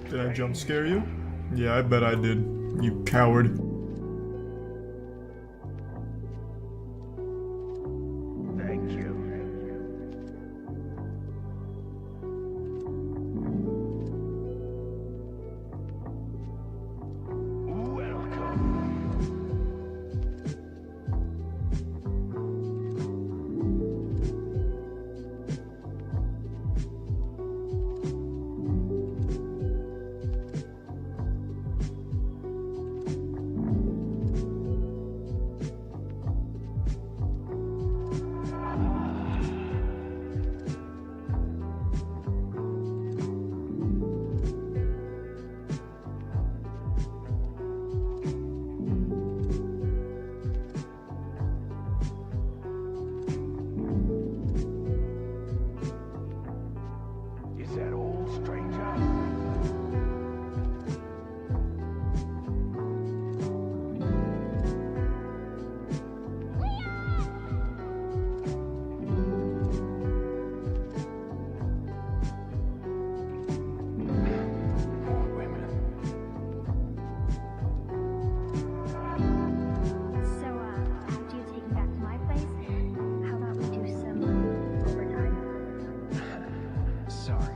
Did I jump scare you? Yeah, I bet I did. You coward. Thank you. Is that all, stranger? After you take me back to my place, how about we do some overtime? Sorry.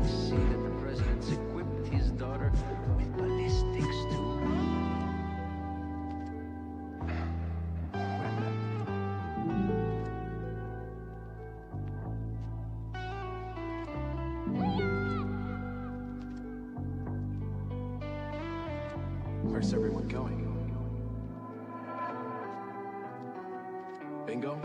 See that the president's equipped his daughter with ballistics too. Where's everyone going? Bingo?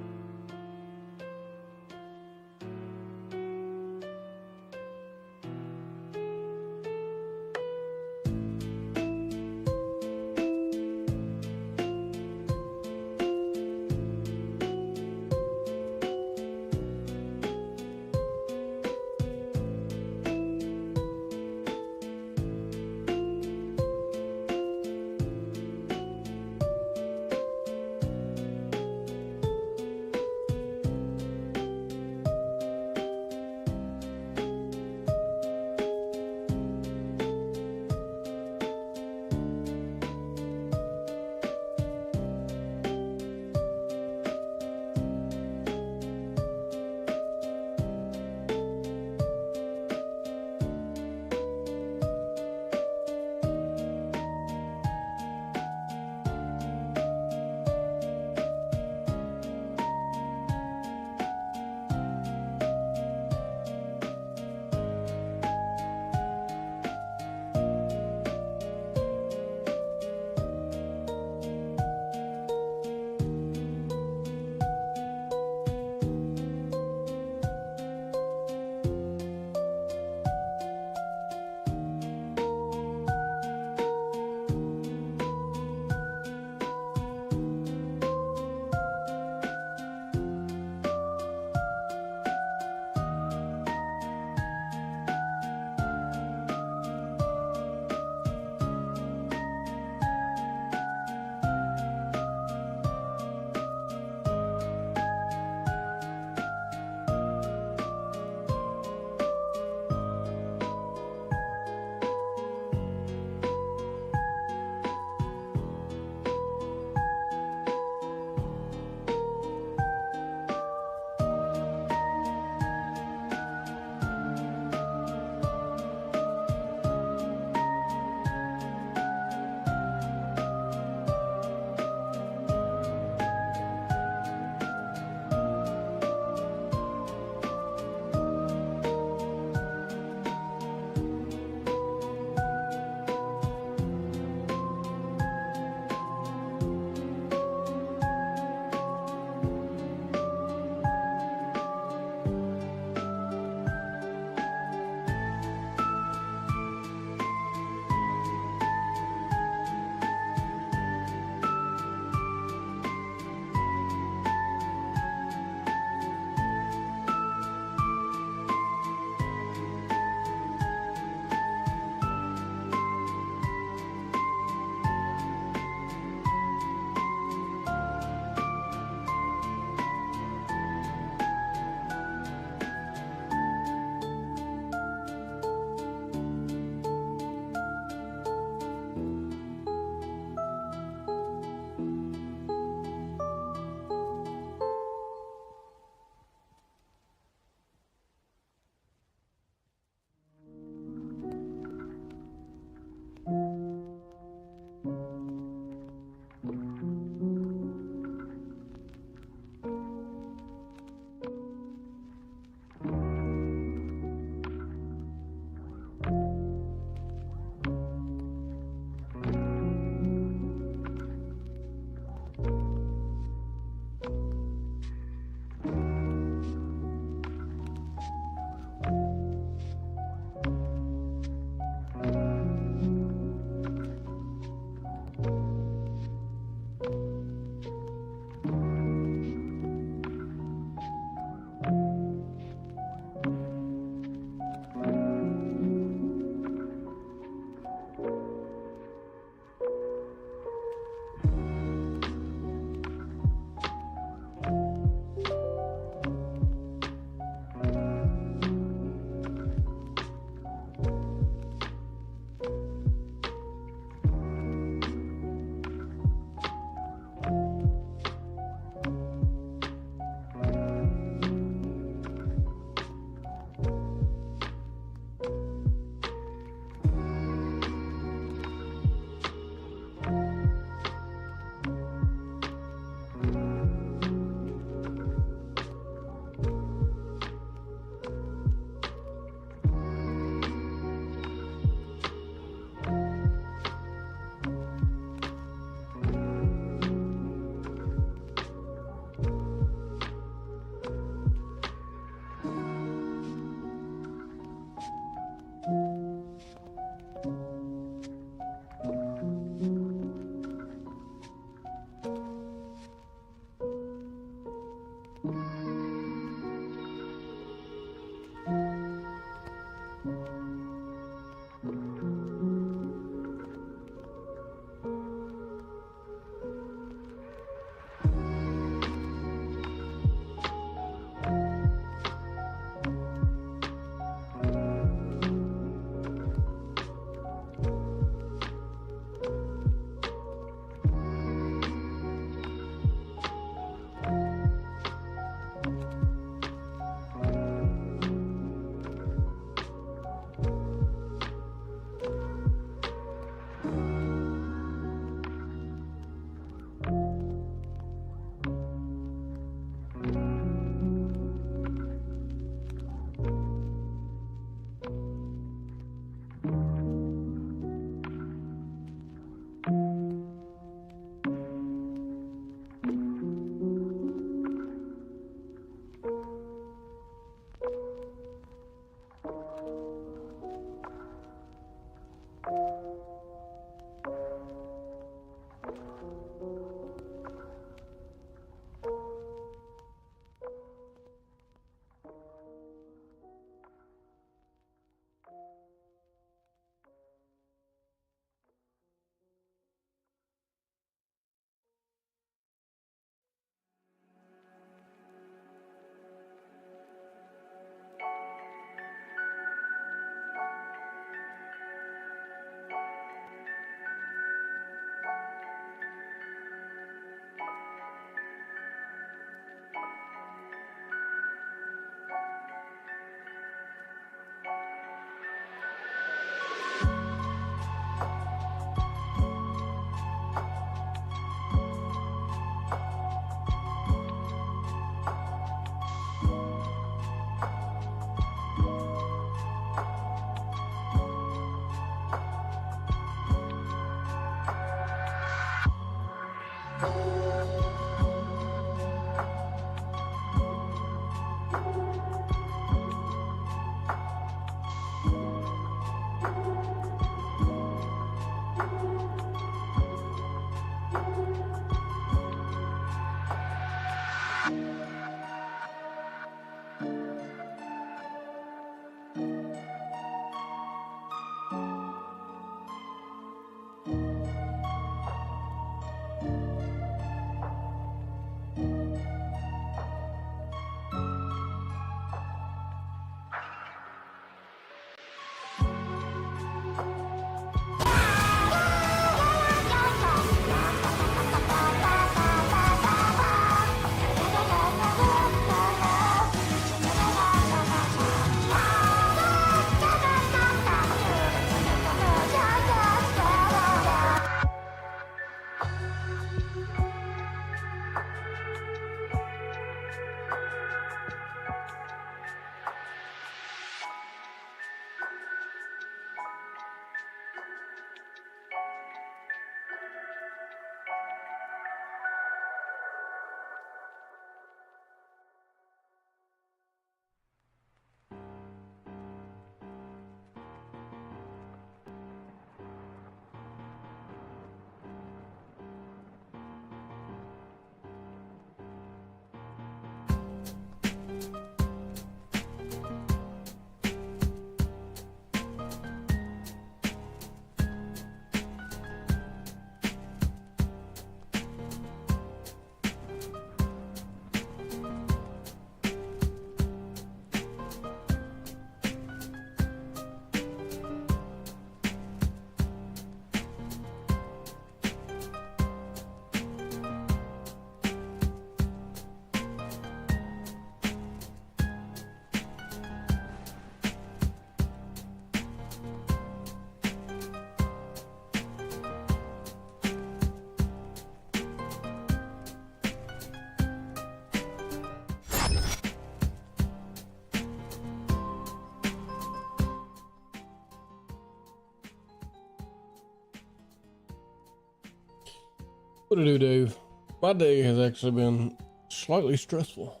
What to do, Dave? My day has actually been slightly stressful.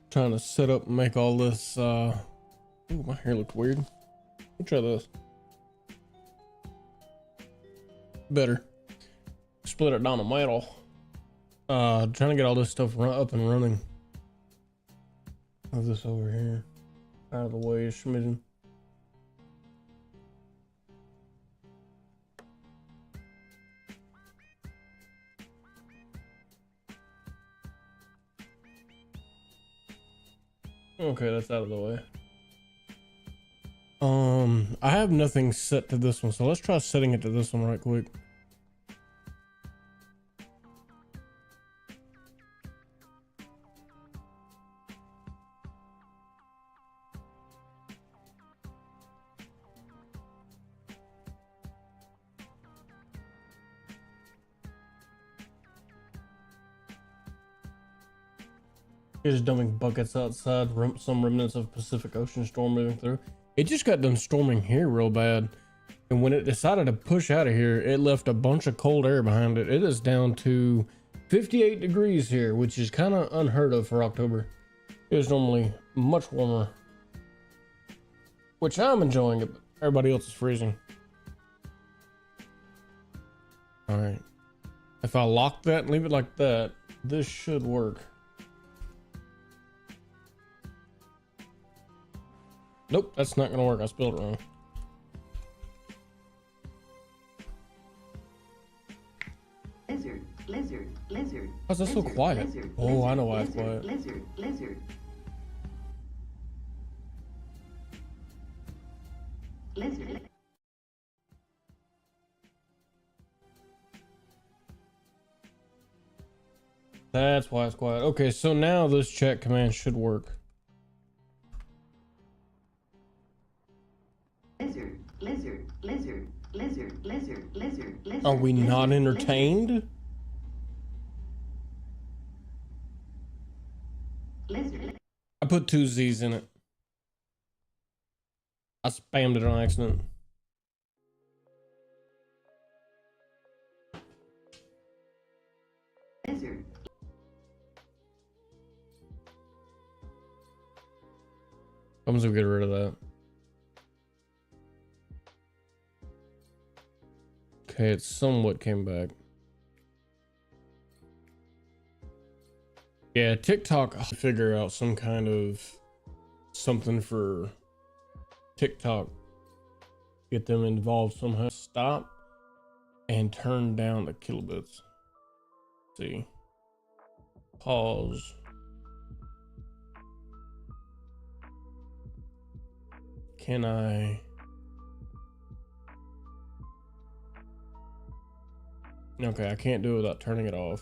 Trying to set up and make all this, ooh, my hair looked weird. Let me try this. Better. Split it down the middle. Trying to get all this stuff up and running. Move this over here. Out of the way, schmidgen. Okay, that's out of the way. I have nothing set to this one, so let's try setting it to this one right quick. Just dumping buckets outside, some remnants of Pacific Ocean storm moving through. It just got done storming here real bad. And when it decided to push out of here, it left a bunch of cold air behind it. It is down to 58 degrees here, which is kind of unheard of for October. It is normally much warmer, which I'm enjoying it, but everybody else is freezing. All right. If I lock that and leave it like that, this should work. Nope, that's not gonna work. I spelled it wrong. Lizard, lizard, lizard. How's that so quiet? Lizard, oh, lizard, I know why it's lizard, quiet. Lizard, lizard. Lizard. That's why it's quiet. Okay, so now this chat command should work. Lizard, lizard, lizard, lizard, lizard, lizard, lizard. Are we not lizard, entertained? Lizard. I put 2 Z's in it. I spammed it on accident. lizard, I'm just gonna get rid of that. Okay, it somewhat came back. Yeah, TikTok, I'll figure out some kind of something for TikTok. Get them involved somehow. Stop and turn down the kilobits. See. Pause. Can I? Okay, I can't do it without turning it off.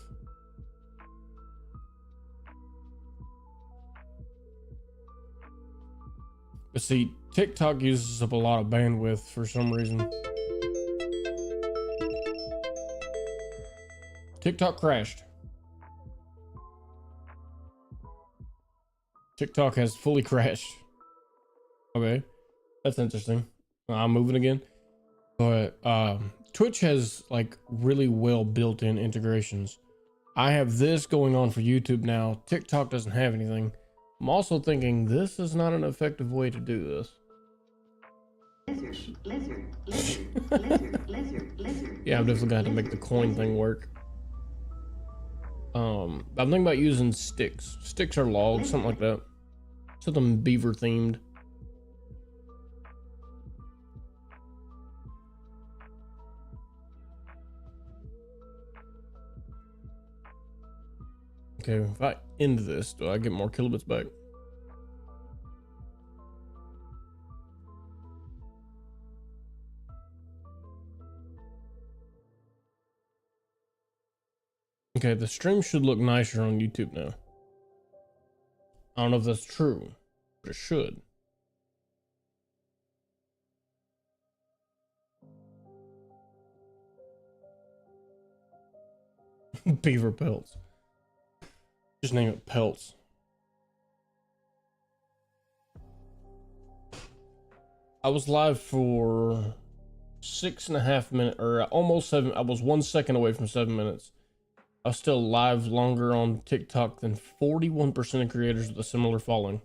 But see, TikTok uses up a lot of bandwidth for some reason. TikTok crashed. TikTok has fully crashed. Okay, that's interesting. I'm moving again. But Twitch has like really well built-in integrations. I have this going on for YouTube now. TikTok doesn't have anything. I'm also thinking this is not an effective way to do this. lizard, lizard, lizard, lizard, lizard, lizard. Yeah, I'm definitely gonna have to make the coin thing work. I'm thinking about using sticks. Sticks or logs, something like that. Something beaver themed. Okay, if I end this, do I get more kilobits back? Okay, the stream should look nicer on YouTube now. I don't know if that's true, but it should. Beaver pelts. Just name it pelts. I was live for 6.5 minutes, or almost 7. I was 1 second away from 7 minutes. I was still live longer on TikTok than 41% of creators with a similar following.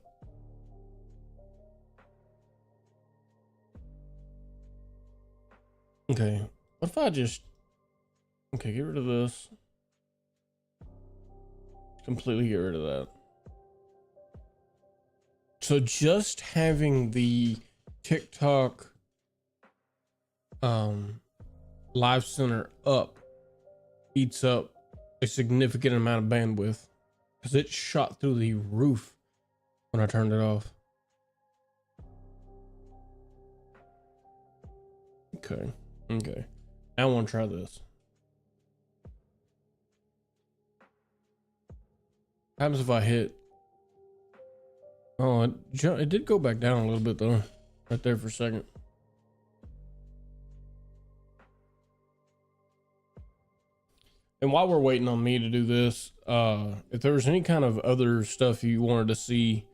Okay, what if I just... Okay, get rid of this. Completely get rid of that. So just having the TikTok live center up eats up a significant amount of bandwidth because it shot through the roof when I turned it off. Okay. Now I want to try this. What happens if I hit? Oh, it did go back down a little bit though, right there for a second. And while we're waiting on me to do this, if there was any kind of other stuff you wanted to see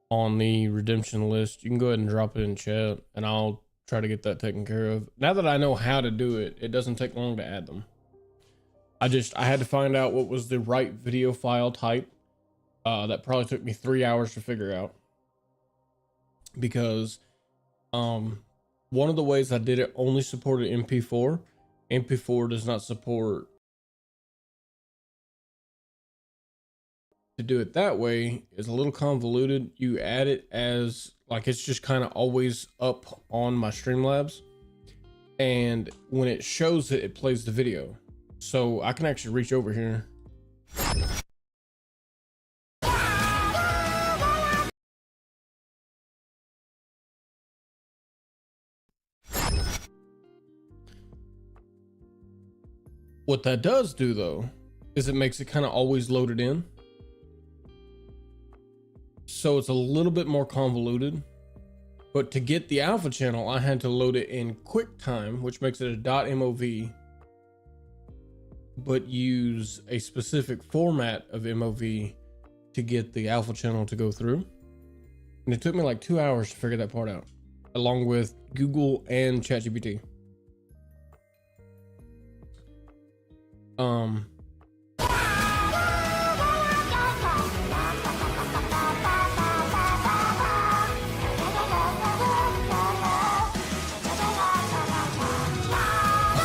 on the redemption list, you can go ahead and drop it in chat and I'll try to get that taken care of. Now that I know how to do it, it doesn't take long to add them. I had to find out what was the right video file type. That probably took me 3 hours to figure out because one of the ways I did it only supported MP4. MP4 does not support. To do it that way is a little convoluted. You add it as like it's just kind of always up on my Streamlabs, and when it shows it, it plays the video. So I can actually reach over here. What that does do though, is it makes it kind of always loaded in. So it's a little bit more convoluted, but to get the alpha channel, I had to load it in QuickTime, which makes it a .mov, but use a specific format of MOV to get the alpha channel to go through. And it took me like 2 hours to figure that part out, along with Google and ChatGPT.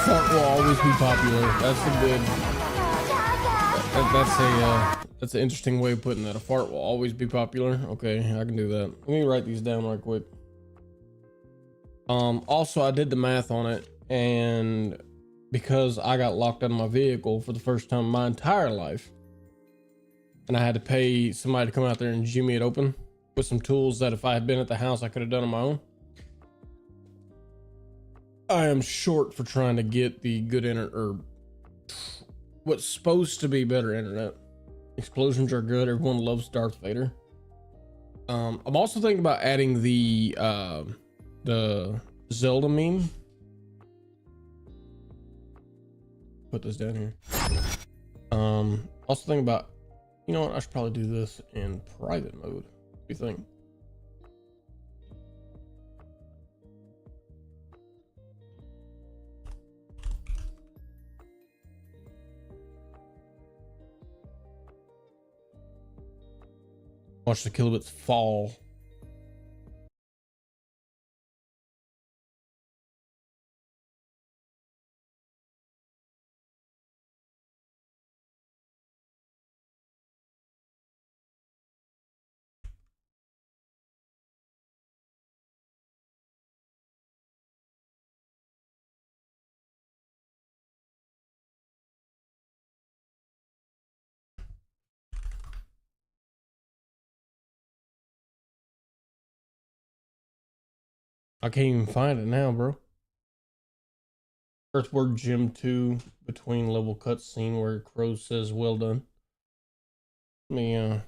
fart will always be popular. That's a good. That's an interesting way of putting that. A fart will always be popular. Okay, I can do that. Let me write these down right quick. Also, I did the math on it, and because I got locked out of my vehicle for the first time in my entire life, and I had to pay somebody to come out there and jimmy it open with some tools that if I had been at the house, I could have done on my own. I am short for trying to get the good internet, or what's supposed to be better internet. Explosions are good. Everyone loves Darth Vader. I'm also thinking about adding the Zelda meme. Put this down here. Also thinking about, you know what? I should probably do this in private mode. What do you think? Watch the kilobits fall. I can't even find it now, bro. Earthward Gym 2 between level cutscene where Crow says well done. Let me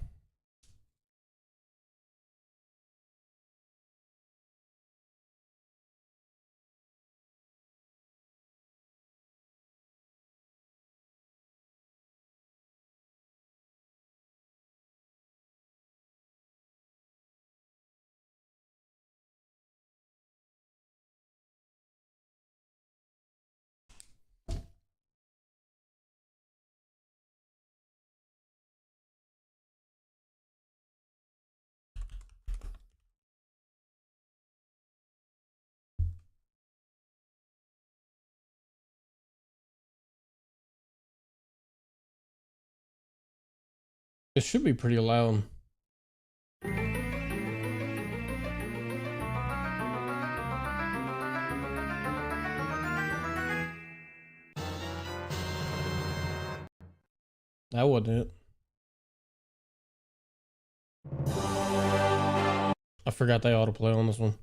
it should be pretty loud. That wasn't it. I forgot they autoplay on this one.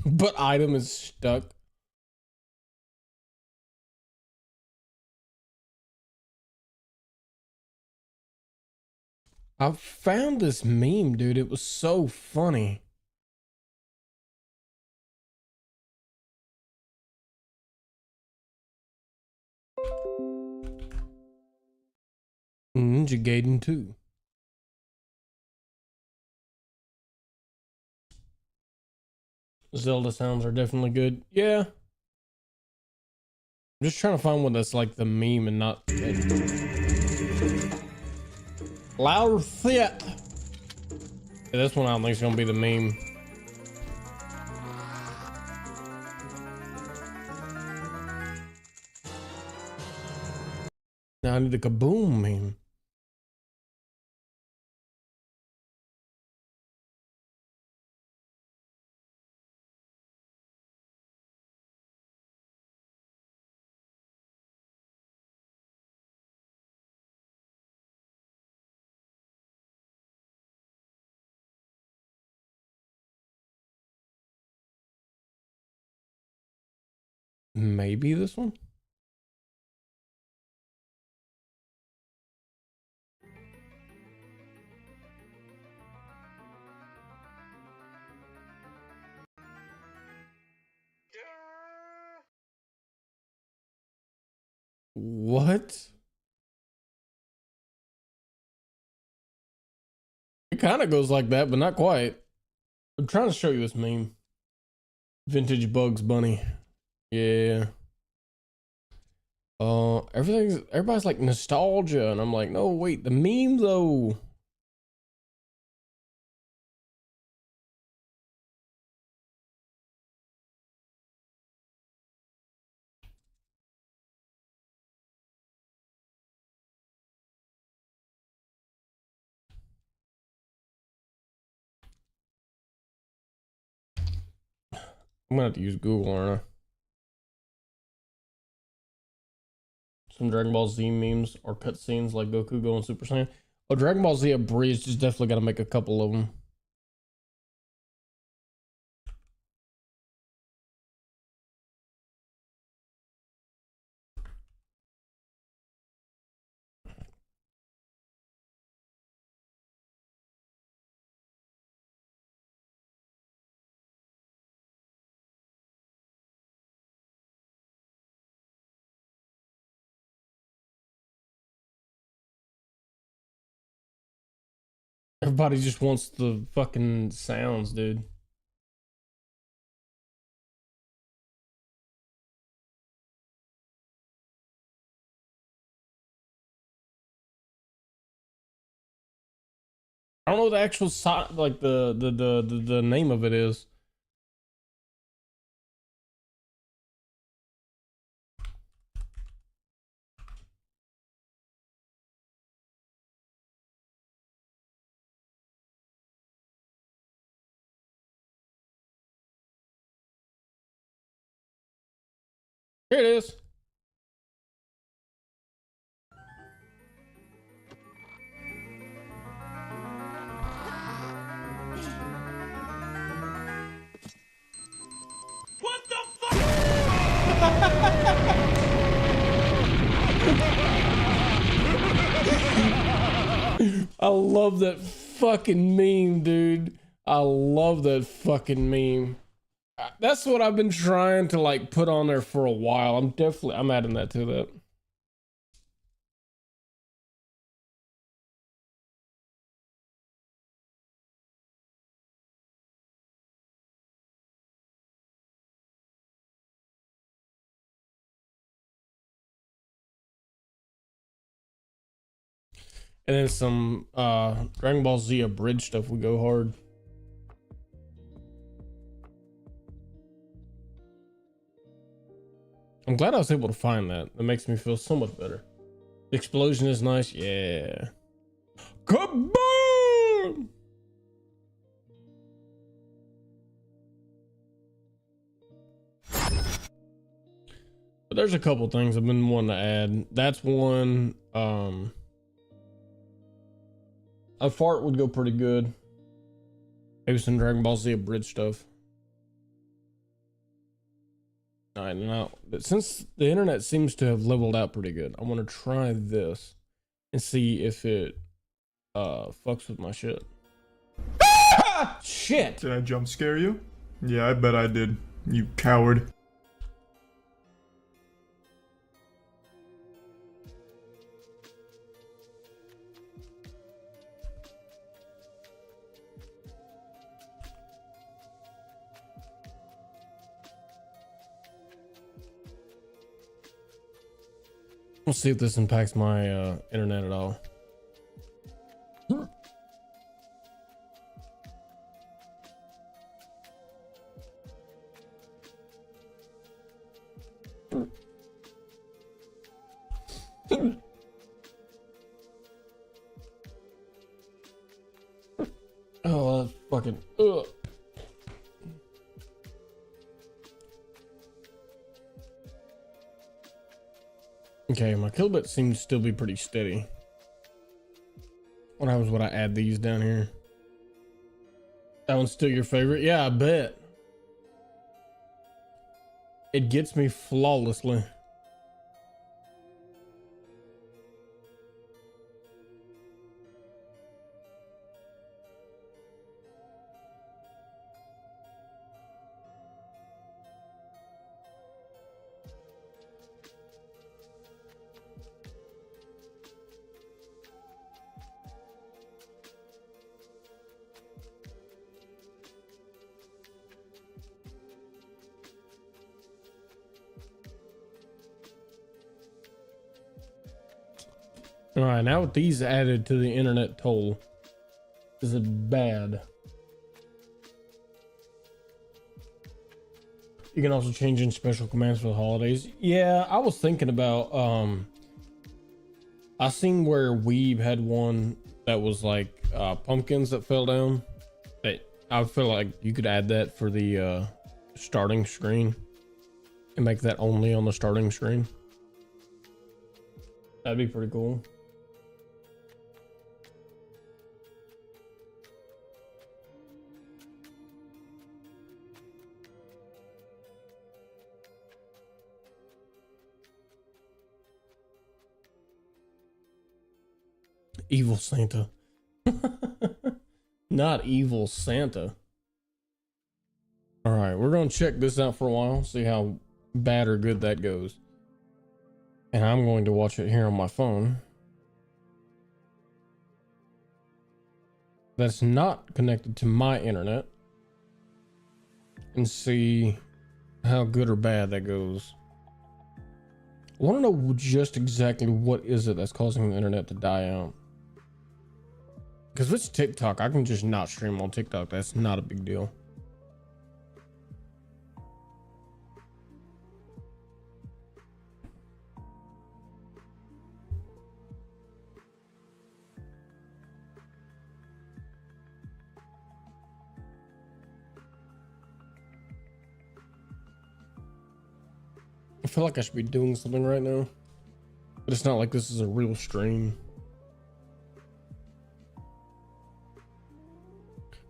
But item is stuck. I found this meme, dude. It was so funny. Ninja Gaiden 2. Zelda sounds are definitely good. Yeah. I'm just trying to find one that's like the meme and not louder shit. Yeah, this one I don't think is gonna be the meme. Now I need the kaboom meme. Maybe this one. What? It kind of goes like that, but not quite. I'm trying to show you this meme. Vintage Bugs Bunny. Yeah. Everybody's like nostalgia, and I'm like, no, wait, the meme though. I'm gonna have to use Google, aren't I? Some Dragon Ball Z memes or cutscenes like Goku going Super Saiyan. Oh, Dragon Ball Z Abridged is definitely gotta make a couple of them. Everybody just wants the fucking sounds, dude. I don't know what the actual like the name of it is. Here it is. I love that fucking meme, dude. I love that fucking meme. That's what I've been trying to like put on there for a while. I'm adding that to that. And then some Dragon Ball Z abridged stuff would go hard. I'm glad I was able to find that. That makes me feel so much better. The explosion is nice. Yeah. Kaboom! But there's a couple things I've been wanting to add. That's one. A fart would go pretty good. Maybe some Dragon Ball Z abridged stuff. Alright, now, but since the internet seems to have leveled out pretty good, I want to try this and see if it fucks with my shit. Ah! Shit! Did I jump scare you? Yeah, I bet I did. You coward. We'll see if this impacts my internet at all. Oh, that's fucking. Ugh. Okay, my kilobit seems to still be pretty steady. What happens when I add these down here? That one's still your favorite? Yeah, I bet. It gets me flawlessly. All right, now with these added to the internet toll, is it bad? You can also change in special commands for the holidays. Yeah, I was thinking about, I seen where Weeb had one that was like pumpkins that fell down. That I feel like you could add that for the starting screen and make that only on the starting screen. That'd be pretty cool. Evil Santa. Not evil Santa. All right, we're going to check this out for a while, see how bad or good that goes. And I'm going to watch it here on my phone. That's not connected to my internet. And see how good or bad that goes. I want to know just exactly what is it that's causing the internet to die out. Because if it's TikTok, I can just not stream on TikTok. That's not a big deal. I feel like I should be doing something right now, but it's not like this is a real stream.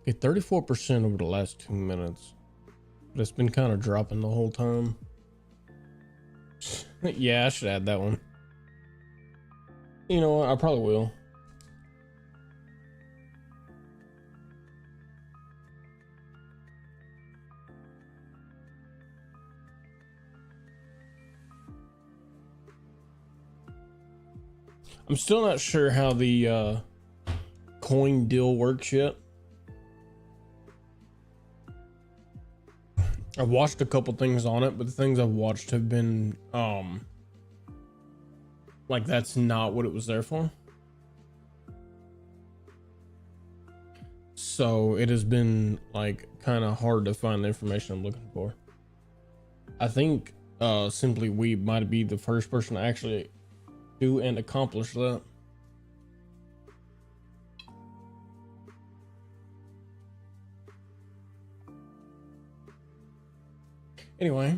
Okay, 34% over the last 2 minutes, but it's been kind of dropping the whole time. Yeah, I should add that one. You know what? I probably will. I'm still not sure how the coin deal works yet. I've watched a couple things on it, but the things I've watched have been like that's not what it was there for. So it has been like kind of hard to find the information I'm looking for. I think Simply Weeb might be the first person to actually do and accomplish that. Anyway,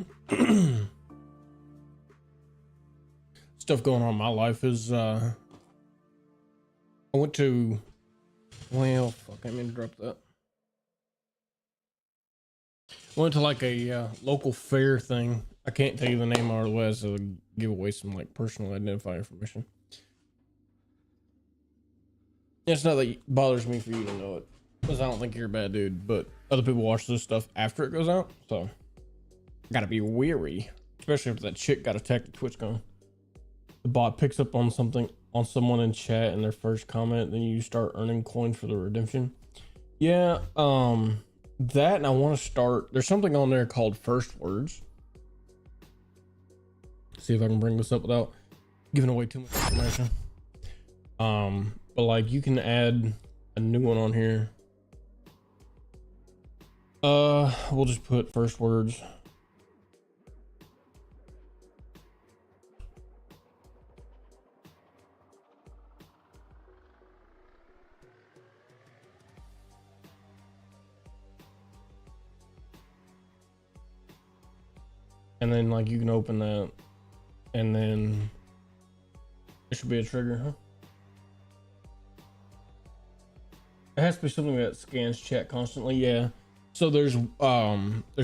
stuff going on in my life is I went to, well, fuck, I didn't drop that. Went to like a local fair thing. I can't tell you the name of it, otherwise it'll give away some like personal identifying information. It's not that it bothers me for you to know it, because I don't think you're a bad dude, but other people watch this stuff after it goes out, so gotta be wary, especially if that chick got attacked at TwitchCon. The bot picks up on something on someone in chat in their first comment, then you start earning coins for the redemption. Yeah, that, and I want to start, there's something on there called First Words. See if I can bring this up without giving away too much information. But like you can add a new one on here. We'll just put First Words. And then like you can open that, and then it should be a trigger, huh? It has to be something that scans chat constantly. Yeah. So there's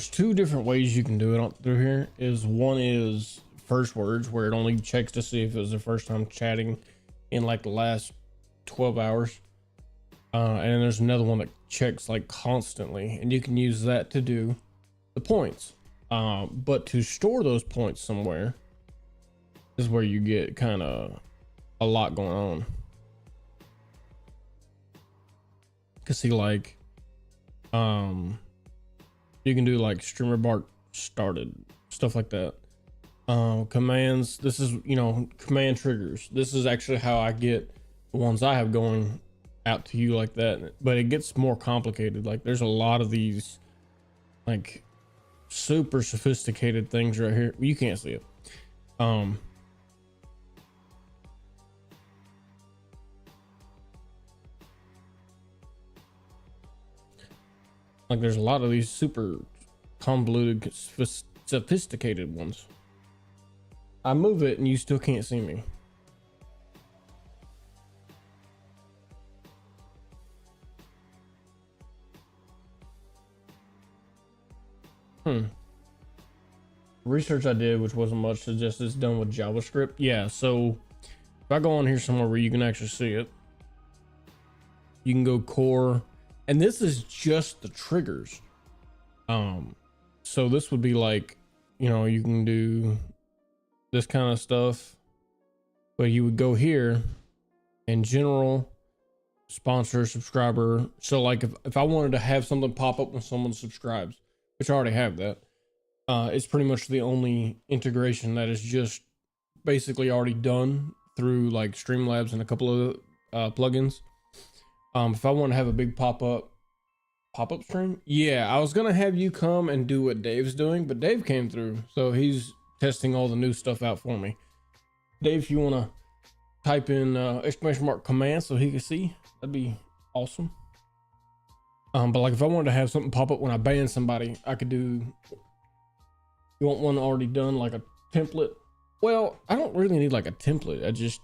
two different ways you can do it through here. One is First Words, where it only checks to see if it was the first time chatting in like the last 12 hours. And then there's another one that checks like constantly, and you can use that to do the points. But to store those points somewhere is where you get kind of a lot going on. Cause see, like, you can do like streamer bar started, stuff like that. Commands, this is, you know, command triggers. This is actually how I get the ones I have going out to you like that. But it gets more complicated. Like there's a lot of these like super sophisticated things right here. You can't see it. Like there's a lot of these super convoluted, sophisticated ones. I move it and you still can't see me. Research I did, which wasn't much, suggests it's done with JavaScript. Yeah, so if I go on here somewhere where you can actually see it, you can go core, and this is just the triggers. So this would be like, you know, you can do this kind of stuff, but you would go here in general, sponsor, subscriber. So like if I wanted to have something pop up when someone subscribes, which I already have that, it's pretty much the only integration that is just basically already done through like Streamlabs and a couple of plugins. If I want to have a big pop-up stream, yeah, I was gonna have you come and do what Dave's doing, but Dave came through, so he's testing all the new stuff out for me. Dave, if you want to type in !! command so he can see, that'd be awesome. But like if I wanted to have something pop up when I ban somebody, I could do. You want one already done, like a template? Well, I don't really need like a template. I just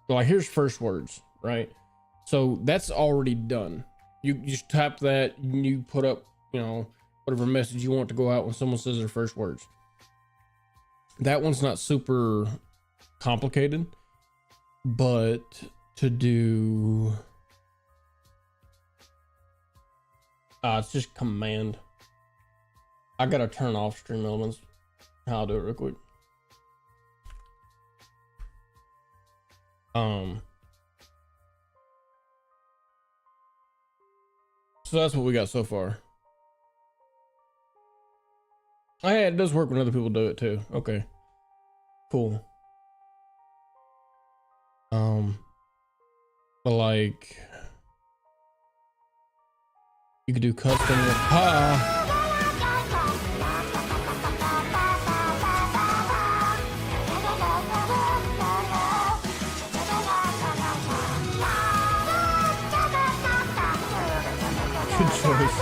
like here's first words, right? So that's already done. You just tap that, you put up, you know, whatever message you want to go out when someone says their first words. That one's not super complicated, but to do it's just command. I gotta turn off stream elements. I'll do it real quick. So that's what we got so far. Oh yeah, it does work when other people do it too. Okay, cool. But like you could do custom. Good choice.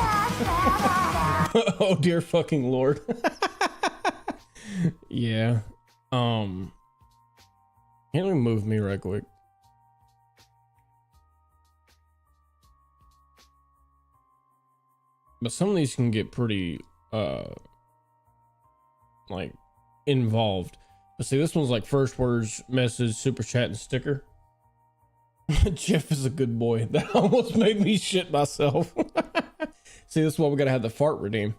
Oh dear fucking lord. Yeah. Can't remove me right quick. But some of these can get pretty like involved. But see, this one's like first words, message, super chat, and sticker. Jeff is a good boy. That almost made me shit myself. See, this is why we gotta have the fart redeem.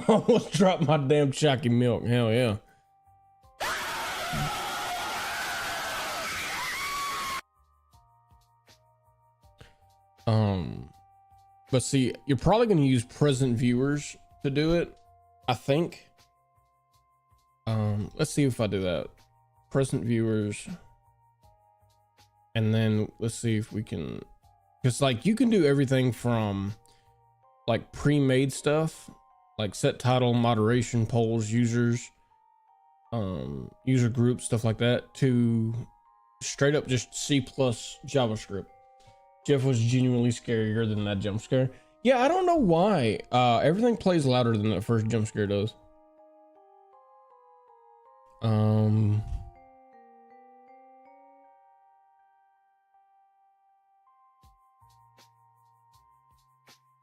Almost dropped my damn chalky milk. Hell yeah. But see, you're probably gonna use present viewers to do it, I think. Let's see if I do that. Present viewers, and then let's see if we can, because like you can do everything from like pre-made stuff like set title, moderation, polls, users, user groups, stuff like that, to straight up just C+ JavaScript. Jeff was genuinely scarier than that jump scare. Yeah, I don't know why. Everything plays louder than that first jump scare does.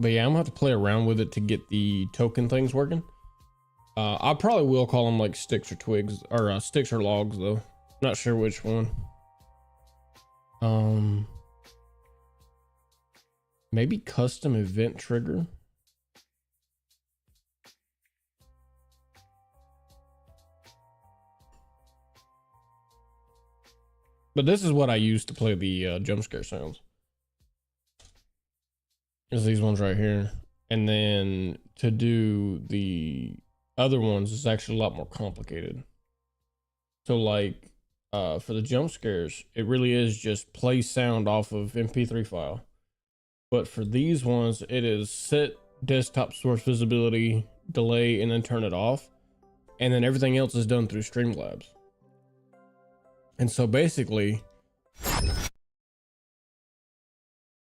But yeah, I'm gonna have to play around with it to get the token things working. I probably will call them like sticks or twigs, or sticks or logs though. Not sure which one. Maybe custom event trigger. But this is what I use to play the jump scare sounds. Is these ones right here. And then to do the other ones is actually a lot more complicated. So like for the jump scares, it really is just play sound off of MP3 file. But for these ones, it is set desktop source visibility, delay, and then turn it off. And then everything else is done through Streamlabs. And so basically,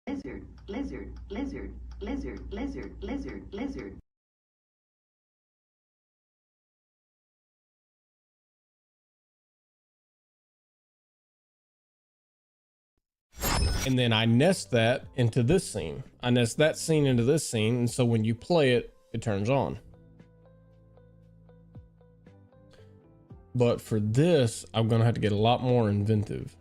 Lizard. lizard, lizard, lizard, lizard, lizard, lizard, lizard. And then I nest that into this scene. I nest that scene into this scene, and so when you play it, it turns on. But for this, I'm gonna have to get a lot more inventive.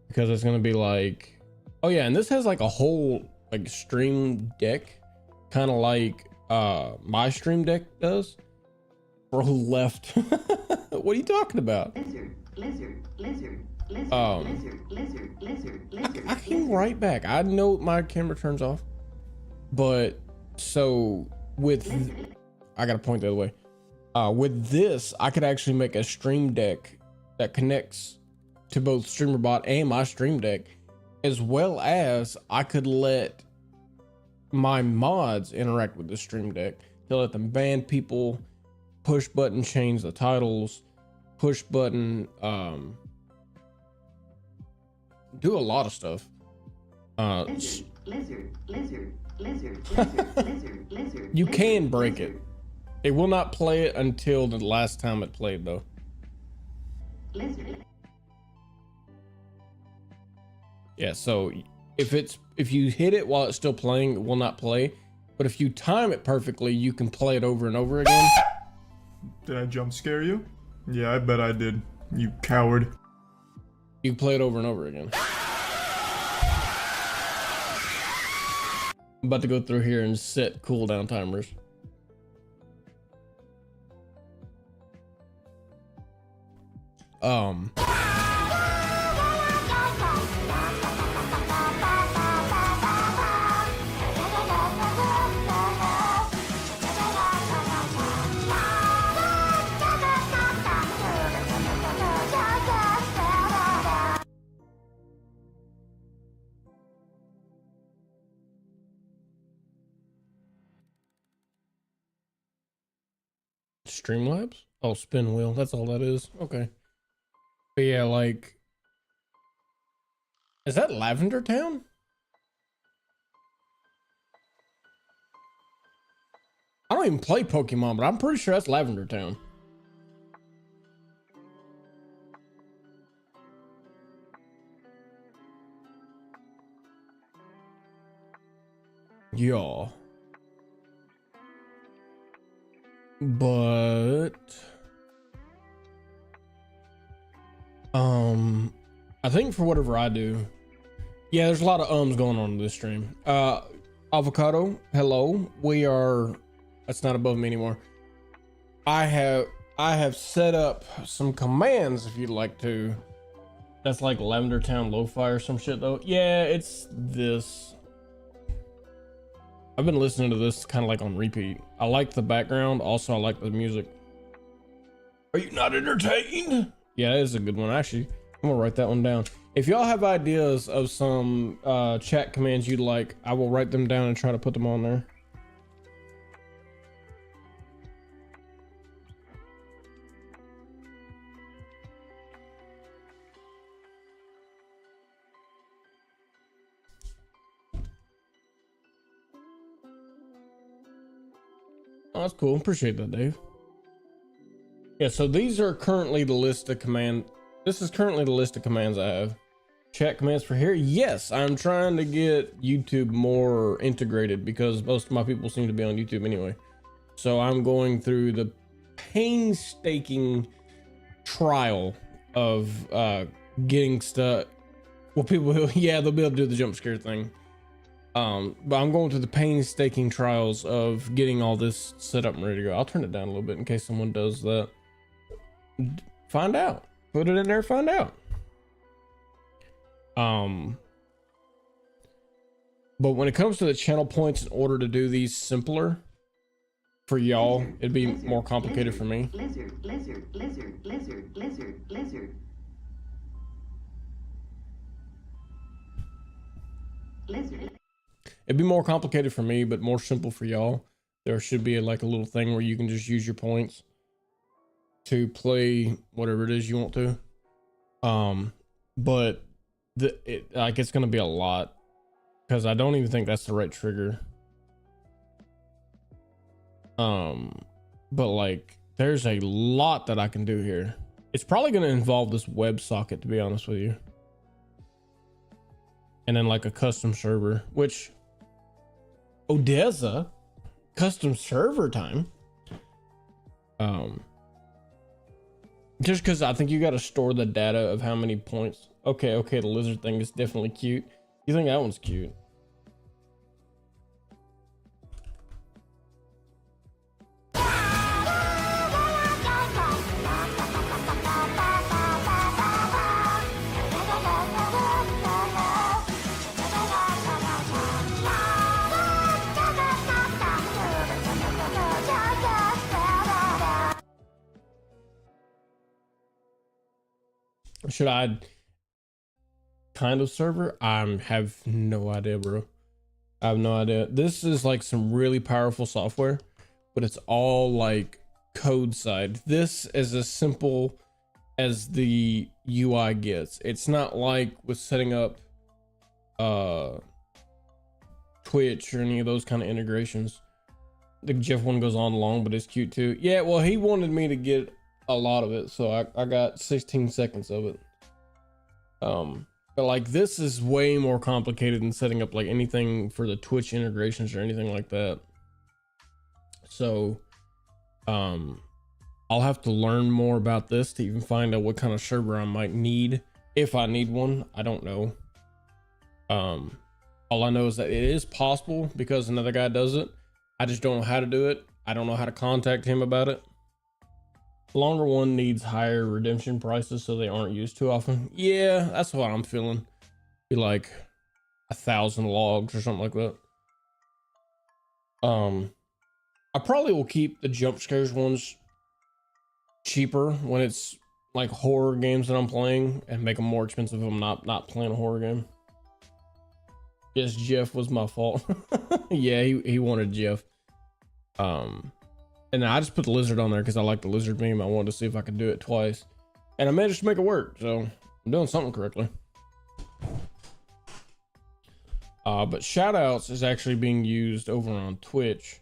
Because it's gonna be like, oh yeah, and this has like a whole like stream deck, kind of like my stream deck does. Bro left. What are you talking about? Lizard, lizard, lizard, lizard, lizard, lizard, lizard, lizard. I came right back. I know my camera turns off, but so with, I gotta point the other way. With this, I could actually make a stream deck that connects to both StreamerBot and my stream deck, as well as I could let my mods interact with the stream deck to let them ban people, push button change the titles, push button do a lot of stuff. Lizard, lizard, lizard, lizard, lizard, lizard, lizard. You lizard, can break lizard. it. It will not play it until the last time it played though. Lizard. Yeah, so if you hit it while it's still playing, it will not play. But if you time it perfectly, you can play it over and over again. Did I jump scare you? Yeah, I bet I did. You coward. You can play it over and over again. I'm about to go through here and set cooldown timers. Streamlabs? Oh, spin wheel. That's all that is. Okay. But yeah, like, is that Lavender Town? I don't even play Pokemon, but I'm pretty sure that's Lavender Town. Yeah. But I think for whatever I do, yeah, there's a lot of ums going on in this stream. Avocado, hello. That's not above me anymore. I have set up some commands if you'd like to. That's like Lavender Town Lo-Fi or some shit though. Yeah, it's this. I've been listening to this kind of like on repeat. I like the background. Also, I like the music. Are you not entertained? Yeah, that is a good one. Actually, I'm gonna write that one down. If y'all have ideas of some chat commands you'd like, I will write them down and try to put them on there. Oh, that's cool. Appreciate that, Dave. Yeah, so these are currently the list of this is currently the list of commands I have. Chat commands for here. Yes, I'm trying to get YouTube more integrated because most of my people seem to be on YouTube anyway. So I'm going through the painstaking trial of getting stuff. Well, people will, yeah, they'll be able to do the jump scare thing. But I'm going through the painstaking trials of getting all this set up and ready to go. I'll turn it down a little bit in case someone does that. Find out. Put it in there, find out. But when it comes to the channel points, in order to do these simpler for y'all, it'd be more complicated for me. Lizard, lizard, lizard, lizard, lizard, lizard. Lizard. It'd be more complicated for me, but more simple for y'all. There should be like a little thing where you can just use your points to play whatever it is you want to. But it's gonna be a lot. because I don't even think that's the right trigger. But like there's a lot that I can do here. It's probably going to involve this WebSocket, to be honest with you. And then like a custom server, which Odessa custom server time. Just because I think you got to store the data of how many points. Okay, the lizard thing is definitely cute. You think that one's cute? Should I kind of server? I have no idea, bro. I have no idea. This is like some really powerful software, but it's all like code side. This is as simple as the UI gets. It's not like with setting up Twitch or any of those kind of integrations. The Jeff one goes on long, but it's cute too. Yeah, well, he wanted me to get a lot of it, so I got 16 seconds of it. But like this is way more complicated than setting up like anything for the Twitch integrations or anything like that. So I'll have to learn more about this to even find out what kind of server I might need, if I need one. I don't know. All I know is that it is possible because another guy does it. I just don't know how to do it. I don't know how to contact him about it. The longer one needs higher redemption prices so they aren't used too often. Yeah, that's what I'm feeling. Be like 1,000 logs or something like that. I probably will keep the jump scares ones cheaper when it's like horror games that I'm playing, and make them more expensive if I'm not playing a horror game. Yes, Jeff was my fault. Yeah, he wanted Jeff. And I just put the lizard on there because I like the lizard meme. I wanted to see if I could do it twice, and I managed to make it work. So I'm doing something correctly. But shoutouts is actually being used over on Twitch.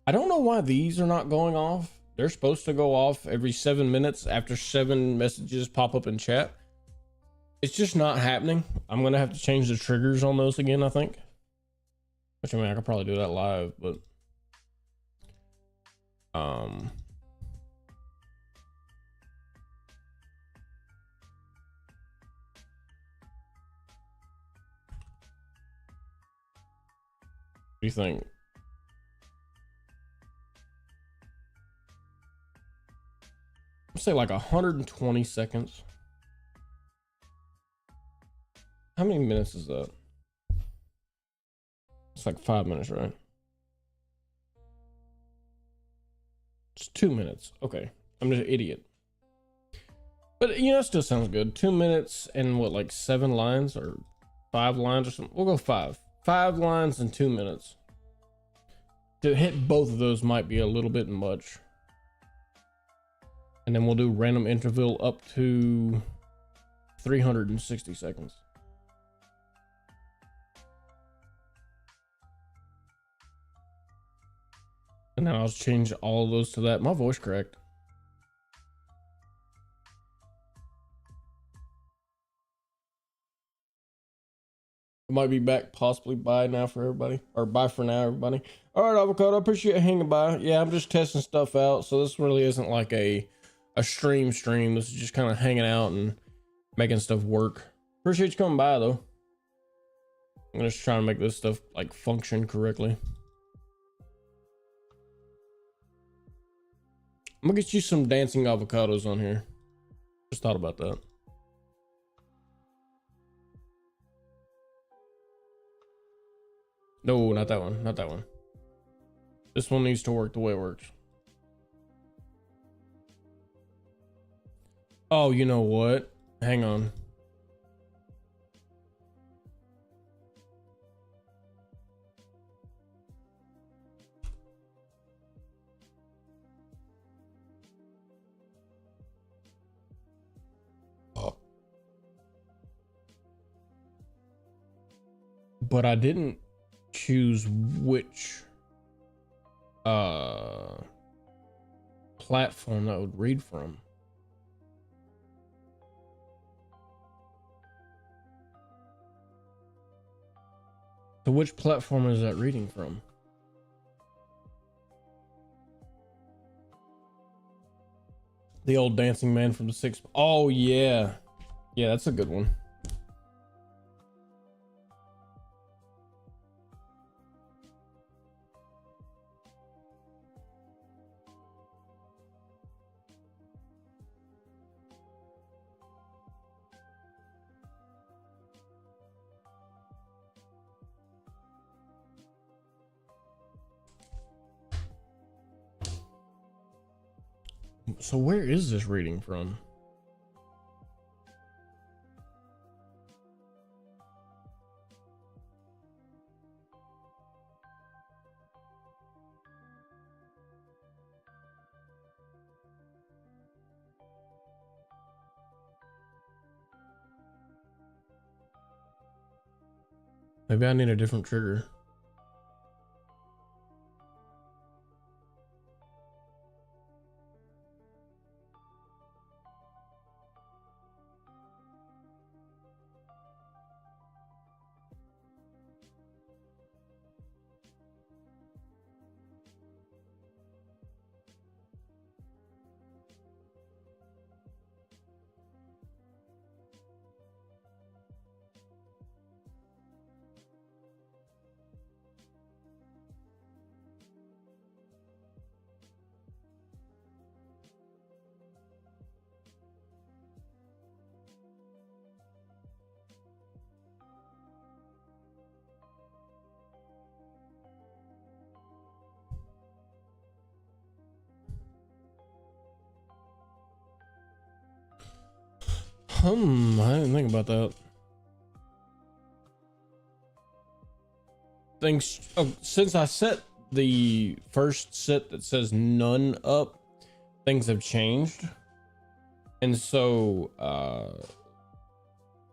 I don't know why these are not going off. They're supposed to go off every 7 minutes after 7 messages pop up in chat. It's just not happening. I'm gonna have to change the triggers on those again, I think. Which, I mean, I could probably do that live, but what do you think? I'll say like 120 seconds. How many minutes is that? It's like 5 minutes, right? It's 2 minutes. Okay, I'm just an idiot. But you know, it still sounds good. 2 minutes and what, like 7 lines or 5 lines or something? We'll go 5. 5 lines and 2 minutes. To hit both of those might be a little bit much. And then we'll do random interval up to 360 seconds. And then I'll change all of those to that. My voice cracked. I might be back possibly bye now for everybody. Or bye for now, everybody. All right, Avocado, I appreciate you hanging by. Yeah, I'm just testing stuff out. So this really isn't like a stream. This is just kind of hanging out and making stuff work. Appreciate you coming by, though. I'm just trying to make this stuff like function correctly. I'm gonna get you some dancing avocados on here. Just thought about that. No, not that one. Not that one. This one needs to work the way it works. Oh, you know what? Hang on. but I didn't choose which platform that would read from. So which platform is that reading from? The old dancing man from the six. Oh yeah. Yeah, that's a good one. So where is this reading from? Maybe I need a different trigger. I didn't think about that. Things, oh, since I set the first set that says none up, things have changed. And so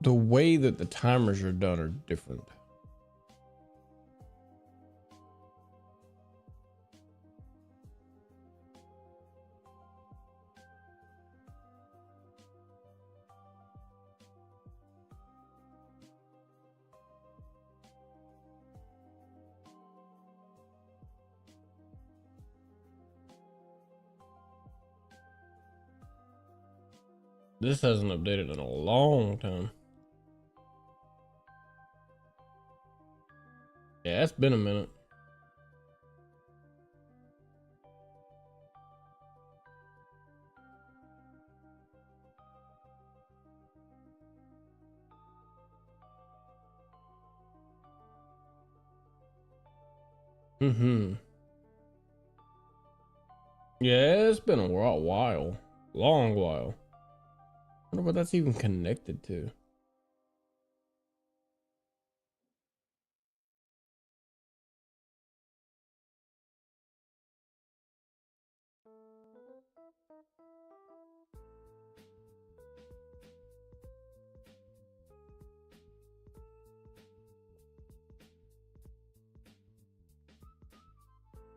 the way that the timers are done are different. This hasn't updated in a long time. Yeah, it's been a minute. Yeah, it's been a while. Long while. I wonder what that's even connected to.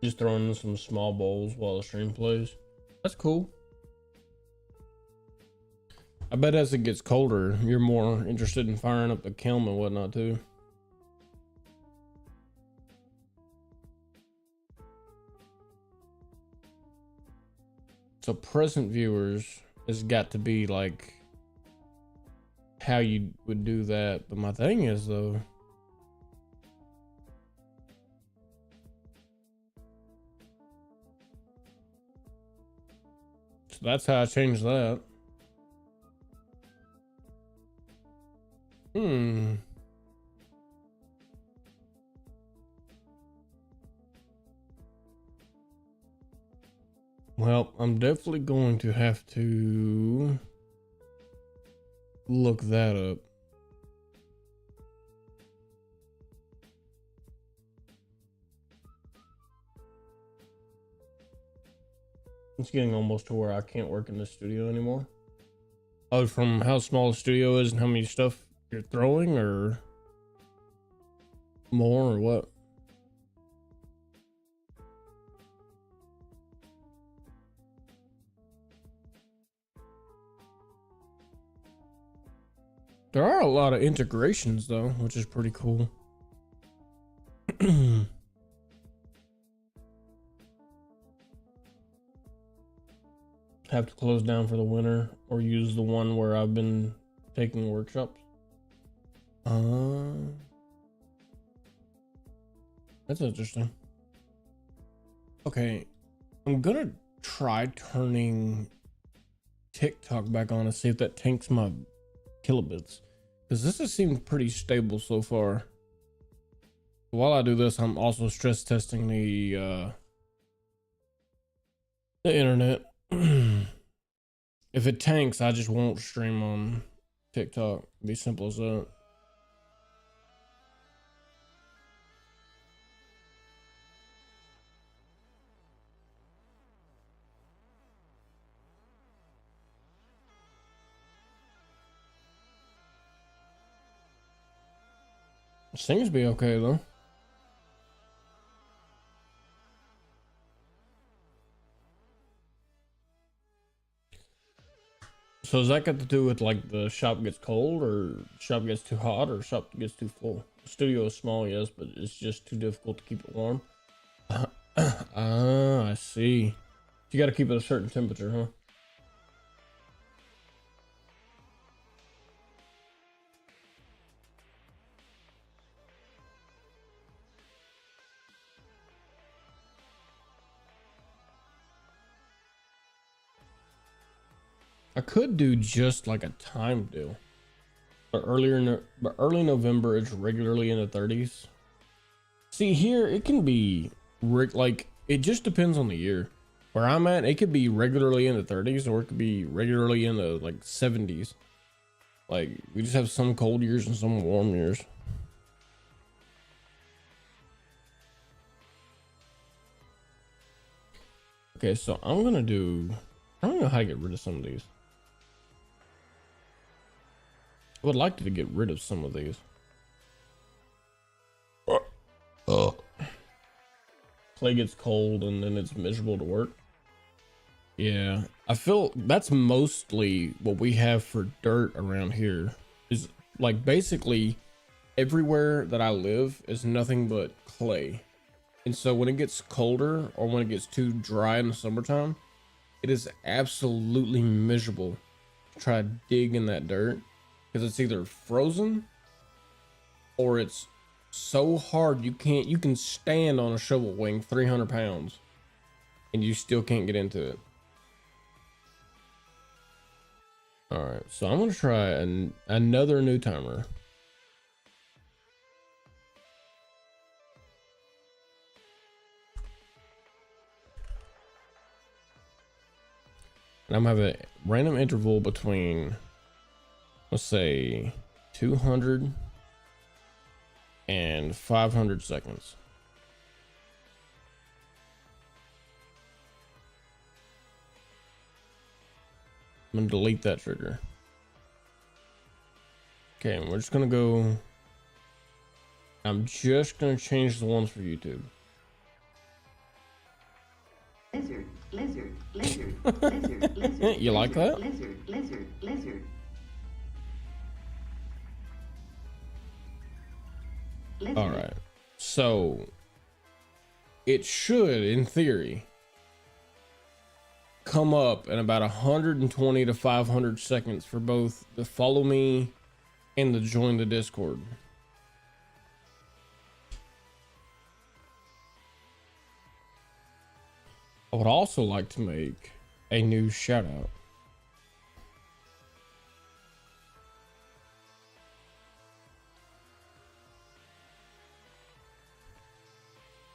Just throwing in some small bowls while the stream plays. That's cool. I bet as it gets colder, you're more interested in firing up the kiln and whatnot too. So present viewers has got to be like how you would do that. But my thing is though, so that's how I changed that. Well, I'm definitely going to have to look that up. It's getting almost to where I can't work in the studio anymore. Oh, from how small the studio is and how many stuff you're throwing, or? more or what? There are a lot of integrations though, which is pretty cool. Have to close down for the winter or use the one where I've been taking workshops. That's interesting. Okay, I'm gonna try turning TikTok back on and see if that tanks my kilobits, because this has seemed pretty stable so far. While I do this, I'm also stress testing the internet. If it tanks, I just won't stream on TikTok. Be simple as that. Seems to be okay though. So does that got to do with like the shop gets cold or shop gets too hot or shop gets too full? The studio is small, yes, but it's just too difficult to keep it warm. I see. You got to keep it a certain temperature, huh? I could do just like a time deal, but early November it's regularly in the 30s. See here, it can be like it just depends on the year. Where I'm at, it could be regularly in the 30s or it could be regularly in the like 70s. Like we just have some cold years and some warm years. Okay, so I don't know how to get rid of some of these. I would like to get rid of some of these. Clay gets cold and then it's miserable to work. Yeah, I feel that's mostly what we have for dirt around here. Is like basically everywhere that I live is nothing but clay. And so when it gets colder or when it gets too dry in the summertime, it is absolutely miserable to try to dig in that dirt because it's either frozen or it's so hard you can stand on a shovel weighing 300 pounds and you still can't get into it. All right, so I'm gonna try another new timer. And I'm gonna have a random interval between, let's say, 200 and 500 seconds. I'm gonna delete that trigger. Okay, and we're just gonna go. I'm just gonna change the ones for YouTube. Lizard, lizard, lizard, lizard, lizard. You like that? Lizard, lizard, lizard. Lizard. All right, so it should, in theory, come up in about 120 to 500 seconds for both the follow me and the join the Discord. I would also like to make a new shout out.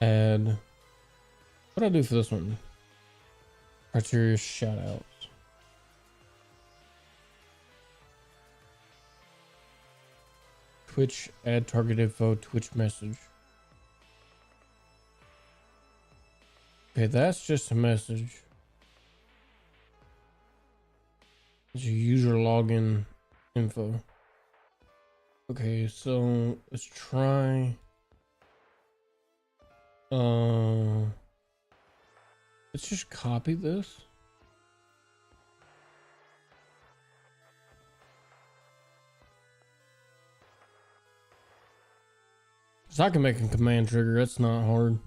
And what do I do for this one? Criteria shout outs. Twitch add target info, Twitch message. Okay, that's just a message. It's a user login info. Okay, so let's try Let's just copy this. So I can make a command trigger. That's not hard.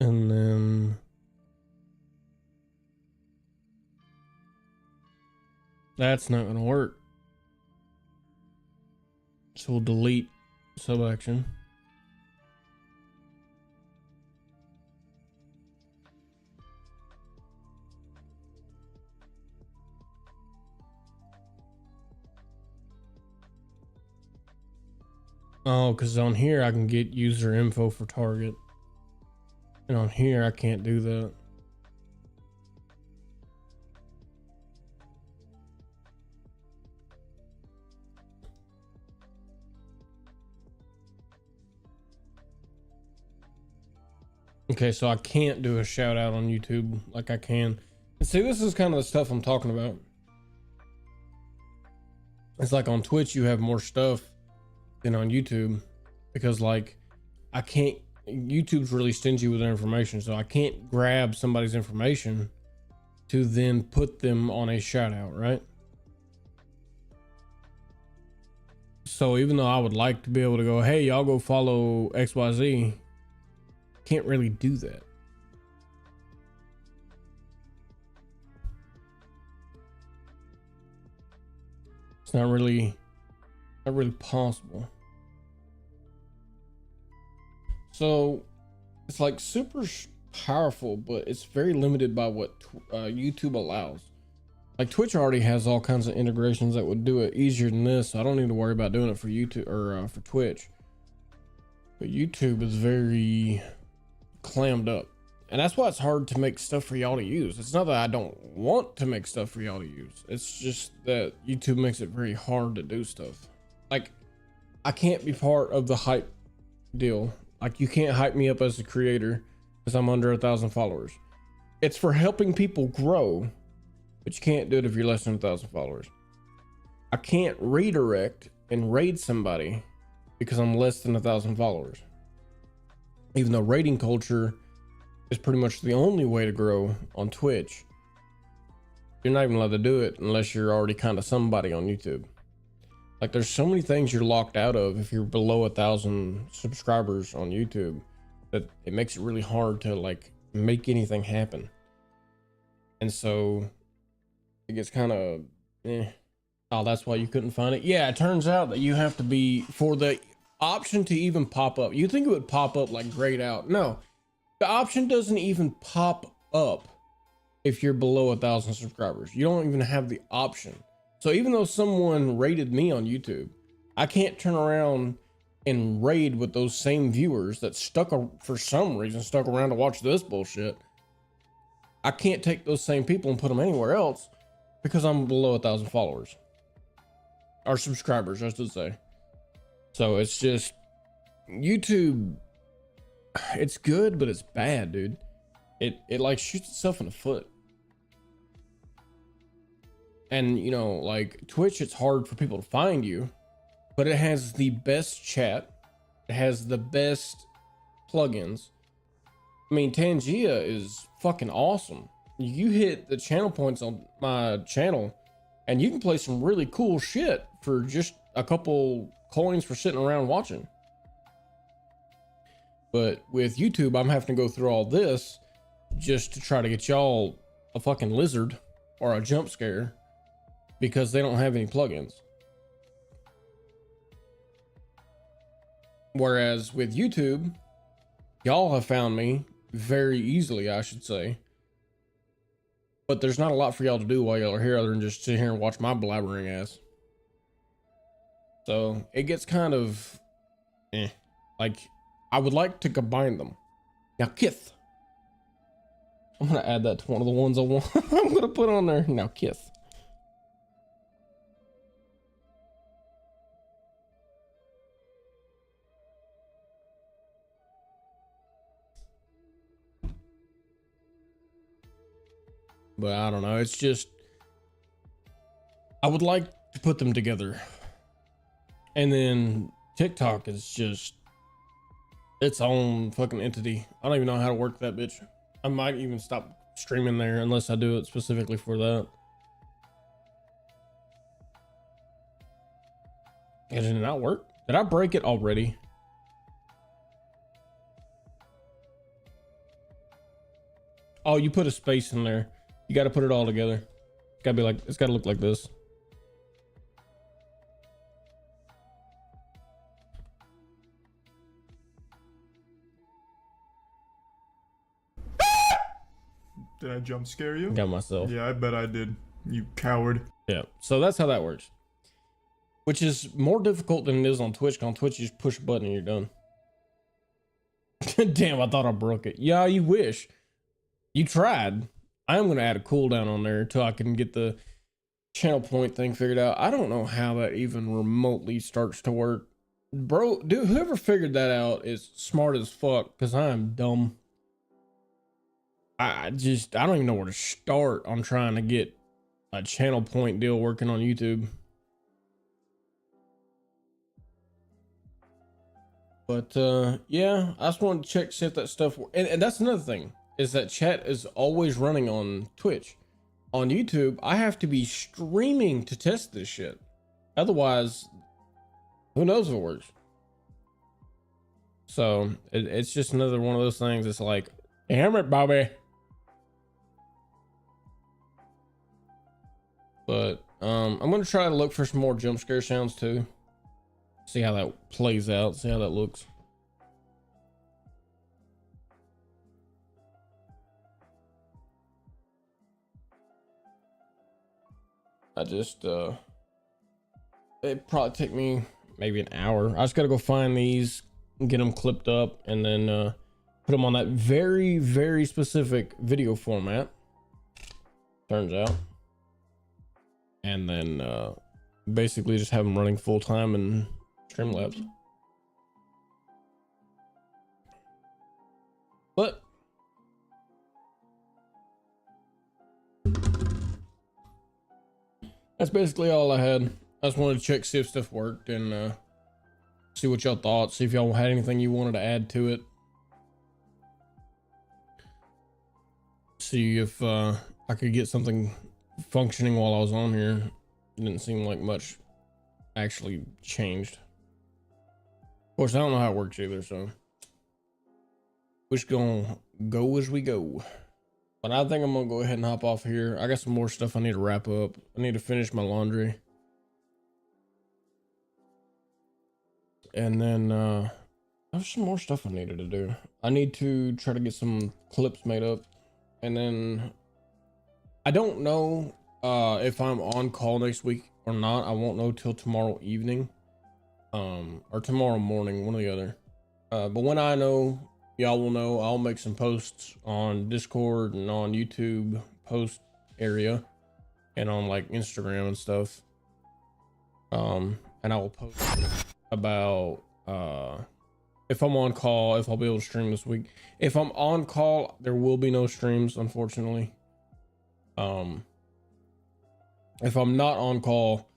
And then that's not going to work. So we'll delete sub action. Oh, because on here I can get user info for target. And on here I can't do that. Okay, so I can't do a shout out on YouTube like I can. And see, this is kind of the stuff I'm talking about. It's like on Twitch, you have more stuff than on YouTube because like I can't, YouTube's really stingy with their information. So I can't grab somebody's information to then put them on a shout out, right? So even though I would like to be able to go, hey, y'all go follow XYZ, can't really do that. It's not really possible. So it's like super powerful, but it's very limited by what YouTube allows. Like Twitch already has all kinds of integrations that would do it easier than this. So I don't need to worry about doing it for YouTube or for Twitch. But YouTube is very clammed up. And that's why it's hard to make stuff for y'all to use. It's not that I don't want to make stuff for y'all to use. It's just that YouTube makes it very hard to do stuff. Like, I can't be part of the hype deal. Like, you can't hype me up as a creator because I'm under 1,000 followers. It's for helping people grow, but you can't do it if you're less than 1,000 followers. I can't redirect and raid somebody because I'm less than 1,000 followers. Even though raiding culture is pretty much the only way to grow on Twitch, you're not even allowed to do it unless you're already kind of somebody on YouTube. Like there's so many things you're locked out of if you're below 1,000 subscribers on YouTube that it makes it really hard to like make anything happen. And so it gets kind of oh, that's why you couldn't find it. Yeah, it turns out that you have to be, for the option to even pop up, you think it would pop up like grayed out. No, the option doesn't even pop up if you're below 1,000 subscribers. You don't even have the option. So even though someone rated me on YouTube, I can't turn around and raid with those same viewers that for some reason stuck around to watch this bullshit. I can't take those same people and put them anywhere else because I'm below 1,000 followers or subscribers, I should say. So it's just YouTube. It's good, but it's bad, dude. It like shoots itself in the foot. And you know, like Twitch, it's hard for people to find you, but it has the best chat. It has the best plugins. I mean, Tangia is fucking awesome. You hit the channel points on my channel and you can play some really cool shit for just a couple coins for sitting around watching. But with YouTube, I'm having to go through all this just to try to get y'all a fucking lizard or a jump scare because they don't have any plugins. Whereas with YouTube, y'all have found me very easily, I should say. But there's not a lot for y'all to do while y'all are here other than just sit here and watch my blabbering ass. So it gets kind of like I would like to combine them. Now Kith. I'm gonna add that to one of the ones I want. I'm gonna put on there. Now Kith. but I don't know. It's just, I would like to put them together. And then TikTok is just its own fucking entity. I don't even know how to work that bitch. I might even stop streaming there unless I do it specifically for that. Did it not work? Did I break it already? Oh, you put a space in there. You got to put it all together. It's got to be like, it's got to look like this. Did I jump scare you? Got myself. Yeah, I bet I did. You coward. Yeah. So that's how that works. Which is more difficult than it is on Twitch. On Twitch, you just push a button and you're done. Damn, I thought I broke it. Yeah, you wish. You tried. I am going to add a cooldown on there until I can get the channel point thing figured out. I don't know how that even remotely starts to work. Bro, dude, whoever figured that out is smart as fuck, because I am dumb. I don't even know where to start on trying to get a channel point deal working on YouTube. But yeah, I just wanted to check, see if that stuff and that's another thing, is that chat is always running on Twitch. On YouTube, I have to be streaming to test this shit. Otherwise, who knows if it works. So it's just another one of those things. It's like, damn it, Bobby. But I'm gonna try to look for some more jump scare sounds too. See how that plays out, see how that looks. I just it'd probably take me maybe an hour. I just gotta go find these and get them clipped up, and then put them on that very, very specific video format, turns out. And then basically just have them running full time and Streamlabs. But that's basically all I had. I just wanted to check, see if stuff worked, and see what y'all thought, see if y'all had anything you wanted to add to it. See if I could get something functioning while I was on here. It didn't seem like much actually changed. Of course, I don't know how it works either, so we're just gonna go as we go. But I think I'm gonna go ahead and hop off here. I got some more stuff I need to wrap up. I need to finish my laundry. And then there's some more stuff I needed to do. I need to try to get some clips made up. And then I don't know if I'm on call next week or not. I won't know till tomorrow evening. Or tomorrow morning, one or the other. But when I know, y'all will know. I'll make some posts on Discord and on YouTube post area and on like Instagram and stuff. And I will post about if I'm on call, if I'll be able to stream this week. If I'm on call, there will be no streams, unfortunately. If I'm not on call,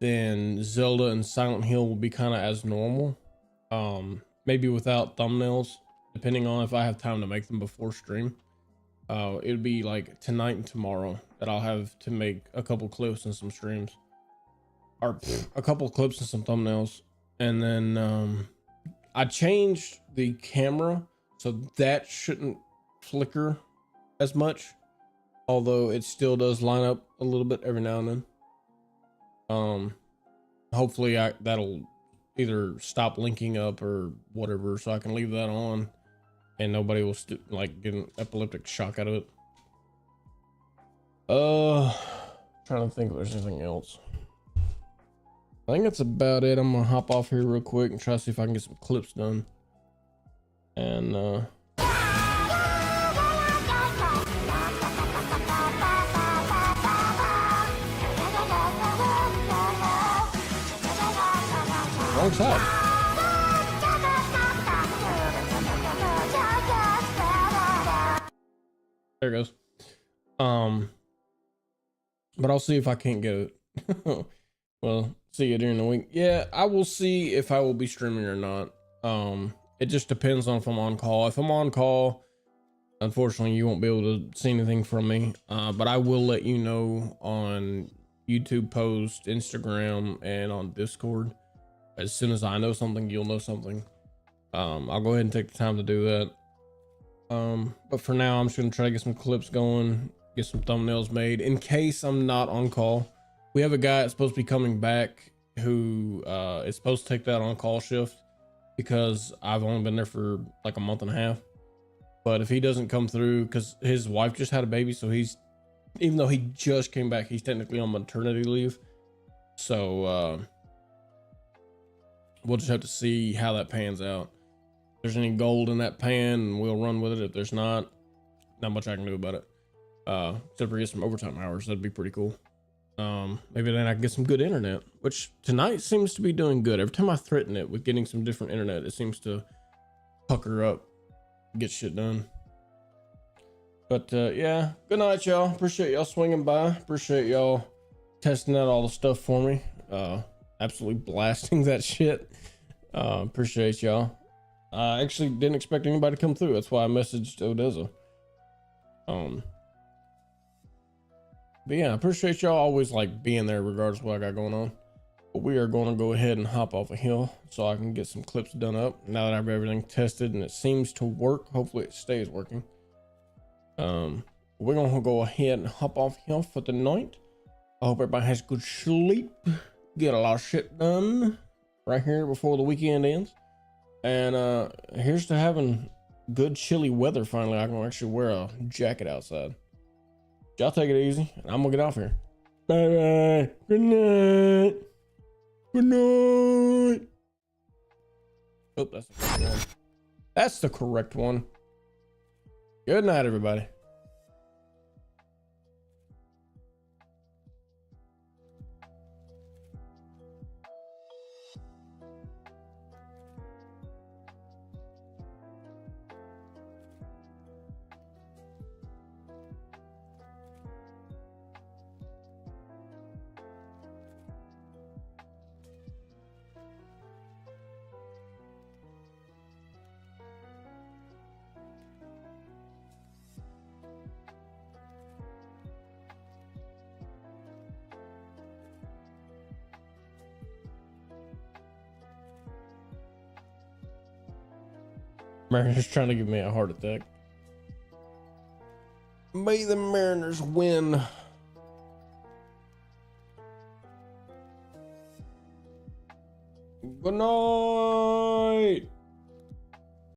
then Zelda and Silent Hill will be kind of as normal. Maybe without thumbnails, depending on if I have time to make them before stream. It would be like tonight and tomorrow that I'll have to make a couple clips and some streams, or a couple clips and some thumbnails. And then I changed the camera so that shouldn't flicker as much, although it still does line up a little bit every now and then. Hopefully that'll either stop linking up or whatever, so I can leave that on and nobody will like get an epileptic shock out of it. Trying to think if there's anything else. I think that's about it. I'm gonna hop off here real quick and try to see if I can get some clips done. And wrong side. There it goes. but I'll see if I can't get it. Well, see you during the week. Yeah, I will see if I will be streaming or not. It just depends on if I'm on call. If I'm on call, unfortunately, you won't be able to see anything from me. But I will let you know on YouTube post, Instagram, and on Discord. As soon as I know something, you'll know something. I'll go ahead and take the time to do that. But for now, I'm just gonna try to get some clips going, get some thumbnails made in case I'm not on call. We have a guy that's supposed to be coming back who is supposed to take that on call shift because I've only been there for like a month and a half. But if he doesn't come through, because his wife just had a baby, so he's, even though he just came back, he's technically on maternity leave. So we'll just have to see how that pans out. If there's any gold in that pan, we'll run with it. If there's not much I can do about it. Except for get some overtime hours, that'd be pretty cool. Maybe then I can get some good internet, which tonight seems to be doing good. Every time I threaten it with getting some different internet, it seems to pucker up, get shit done. But yeah, good night, y'all. Appreciate y'all swinging by. Appreciate y'all testing out all the stuff for me. Absolutely blasting that shit. Appreciate y'all. I actually didn't expect anybody to come through. That's why I messaged Odessa. But yeah, I appreciate y'all always like being there regardless of what I got going on. But we are going to go ahead and hop off a hill so I can get some clips done up now that I have everything tested and it seems to work. Hopefully it stays working. We're gonna go ahead and hop off hill for the night. I hope everybody has good sleep, get a lot of shit done right here before the weekend ends. And here's to having good chilly weather finally. I can actually wear a jacket outside. Y'all take it easy, and I'm gonna get off here. Bye bye. Good night. Good night. Oh, that's the correct one. That's the correct one. Good night, everybody. Mariners trying to give me a heart attack. May the Mariners win. Good night.